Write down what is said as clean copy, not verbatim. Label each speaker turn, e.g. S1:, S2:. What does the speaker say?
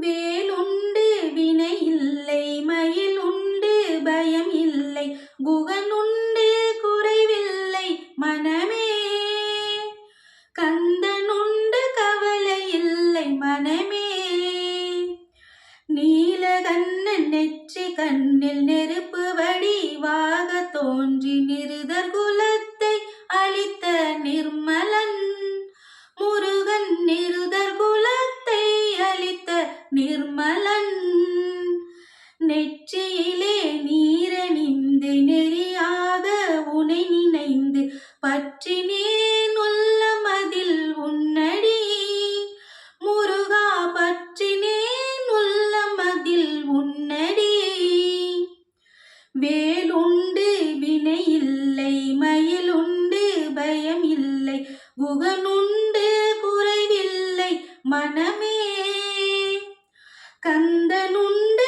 S1: வேலுண்டு வினை இல்லை, மயில் உண்டு பயம் இல்லை, குகனுண்டு குறைவில்லை மனமே. கந்தனுண்டு கவலை இல்லை மனமே. நீலகண்ணன் நெற்றி கண்ணில் நெருப்பு வடிவாக தோன்றி நிருதர் குலத்தை அளித்த நிர்மலன் முருகன், நிருதர் குலத்தை அளித்த நிர்மலன். நெற்றியிலே நீரணிந்து நெறியாக உனை நினைந்து பற்றினேன் உள்ளமதில் உன்னடி முருகா, பற்றினேன் உள்ளமதில் உன்னடி. வேலுண்டு வினை இல்லை, மயிலுண்டு பயம் இல்லை, குகனுண்டு குறைவில்லை மனமே. கந்தனுண்டு